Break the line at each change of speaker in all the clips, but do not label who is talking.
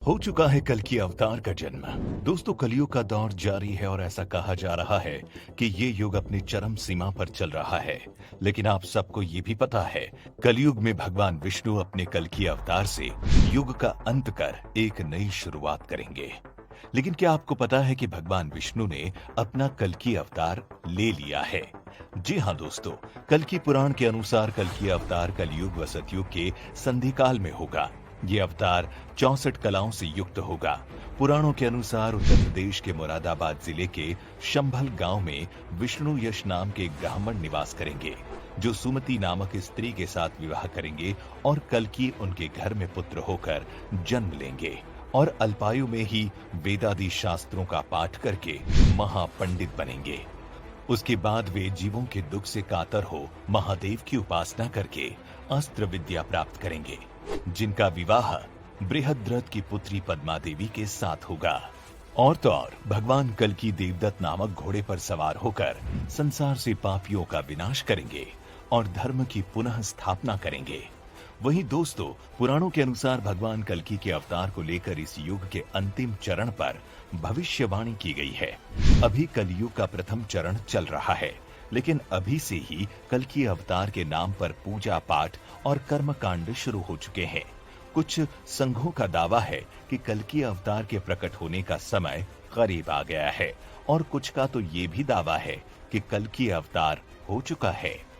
हो चुका है कल की अवतार का जन्म। दोस्तों, कलयुग का दौर जारी है और ऐसा कहा जा रहा है कि ये युग अपनी चरम सीमा पर चल रहा है। लेकिन आप सबको ये भी पता है, कलयुग में भगवान विष्णु अपने कल की अवतार से युग का अंत कर एक नई शुरुआत करेंगे। लेकिन क्या आपको पता है कि भगवान विष्णु ने अपना कल की अवतार ले लिया है? जी हाँ दोस्तों, कल की पुराण के अनुसार कल की अवतार कलयुग व सतयुग के संधिकाल में होगा। ये अवतार 64 कलाओं से युक्त होगा। पुराणों के अनुसार उत्तर प्रदेश के मुरादाबाद जिले के शंभल गांव में विष्णु यश नाम के एक ब्राह्मण निवास करेंगे, जो सुमति नामक स्त्री के साथ विवाह करेंगे और कल्कि उनके घर में पुत्र होकर जन्म लेंगे और अल्पायु में ही वेदादि शास्त्रों का पाठ करके महापंडित बनेंगे। उसके बाद वे जीवों के दुख से कातर हो महादेव की उपासना करके अस्त्र विद्या प्राप्त करेंगे, जिनका विवाह बृहद्रथ की पुत्री पद्मा देवी के साथ होगा। और तो और भगवान कल्कि देवदत्त नामक घोड़े पर सवार होकर संसार से पापियों का विनाश करेंगे और धर्म की पुनः स्थापना करेंगे। वहीं दोस्तों, पुराणों के अनुसार भगवान कल्कि के अवतार को लेकर इस युग के अंतिम चरण पर भविष्यवाणी की गई है। अभी कलयुग का प्रथम चरण चल रहा है, लेकिन अभी से ही कल्कि अवतार के नाम पर पूजा पाठ और कर्म कांड शुरू हो चुके हैं। कुछ संघों का दावा है कि कल्कि अवतार के प्रकट होने का समय करीब आ गया है और कुछ का तो ये भी दावा है कि कल्कि अवतार हो चुका है।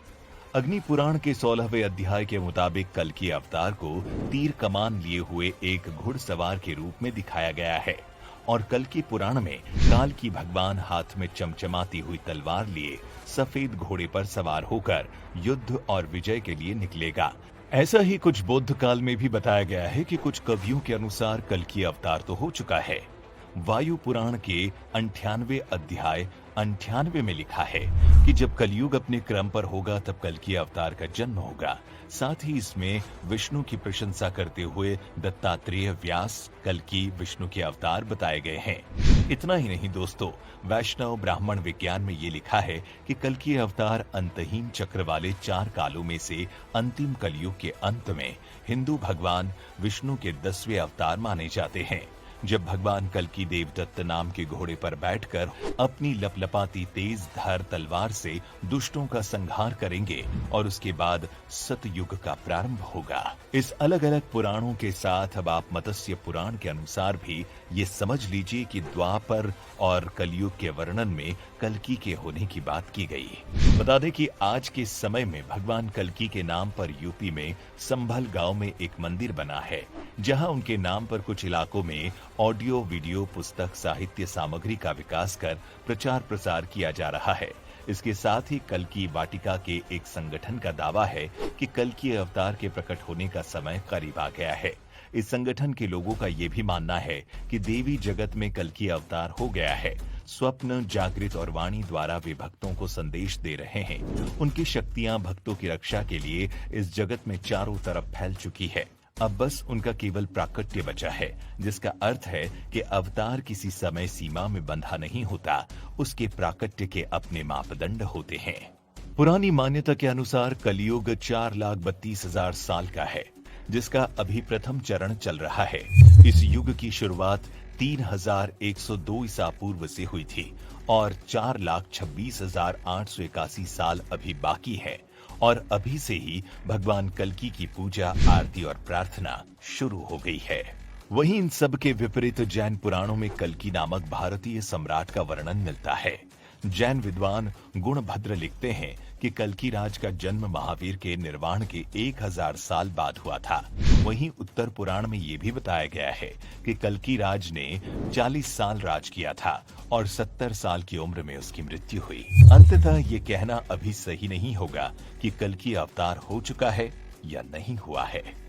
अग्नि पुराण के 16वें अध्याय के मुताबिक कल्कि अवतार को तीर कमान लिए हुए एक घुड़सवार के रूप में दिखाया गया है और कल्कि पुराण में काल की भगवान हाथ में चमचमाती हुई तलवार लिए सफेद घोड़े पर सवार होकर युद्ध और विजय के लिए निकलेगा। ऐसा ही कुछ बौद्ध काल में भी बताया गया है कि कुछ कवियों के अनुसार कल्कि अवतार तो हो चुका है। वायु पुराण के 98वें अध्याय 98 में लिखा है कि जब कलयुग अपने क्रम पर होगा तब कल्कि अवतार का जन्म होगा। साथ ही इसमें विष्णु की प्रशंसा करते हुए दत्तात्रेय, व्यास, कल्कि विष्णु के अवतार बताए गए हैं। इतना ही नहीं दोस्तों, वैष्णव ब्राह्मण विज्ञान में ये लिखा है कि कल्कि अवतार अंतहीन चक्र वाले 4 कालों में से अंतिम कलयुग के अंत में हिंदू भगवान विष्णु के 10वें अवतार माने जाते हैं। जब भगवान कल्कि देवदत्त नाम के घोड़े पर बैठकर अपनी लपलपाती तेज धार तलवार से दुष्टों का संहार करेंगे और उसके बाद सतयुग का प्रारंभ होगा। इस अलग अलग पुराणों के साथ अब आप मत्स्य पुराण के अनुसार भी ये समझ लीजिए कि द्वापर और कलयुग के वर्णन में कल्कि के होने की बात की गई। बता दें कि आज के समय में भगवान कल्कि के नाम पर यूपी में संभल गांव में एक मंदिर बना है, जहां उनके नाम पर कुछ इलाकों में ऑडियो, वीडियो, पुस्तक, साहित्य सामग्री का विकास कर प्रचार प्रसार किया जा रहा है। इसके साथ ही कल्कि वाटिका के एक संगठन का दावा है कि कल्कि अवतार के प्रकट होने का समय करीब आ गया है। इस संगठन के लोगों का ये भी मानना है कि देवी जगत में कल्कि अवतार हो गया है। स्वप्न, जागृत और वाणी द्वारा वे भक्तों को संदेश दे रहे हैं। उनकी शक्तियां भक्तों की रक्षा के लिए इस जगत में चारों तरफ फैल चुकी है। अब बस उनका केवल प्राकट्य बचा है, जिसका अर्थ है कि अवतार किसी समय सीमा में बंधा नहीं होता, उसके प्राकट्य के अपने मापदंड होते हैं। पुरानी मान्यता के अनुसार कलयुग 4,32,000 साल का है, जिसका अभी प्रथम चरण चल रहा है। इस युग की शुरुआत 3,102 ईसा पूर्व से हुई थी और 4,26,881 साल अभी बाकी है और अभी से ही भगवान कल्कि की पूजा, आरती और प्रार्थना शुरू हो गई है। वहीं इन सब के विपरीत जैन पुराणों में कल्कि नामक भारतीय सम्राट का वर्णन मिलता है। जैन विद्वान गुणभद्र लिखते हैं कि कल्कि राज का जन्म महावीर के निर्वाण के 1000 साल बाद हुआ था। वहीं उत्तर पुराण में ये भी बताया गया है कि कल्कि राज ने 40 साल राज किया था और 70 साल की उम्र में उसकी मृत्यु हुई। अंततः ये कहना अभी सही नहीं होगा कि कल्कि अवतार हो चुका है या नहीं हुआ है।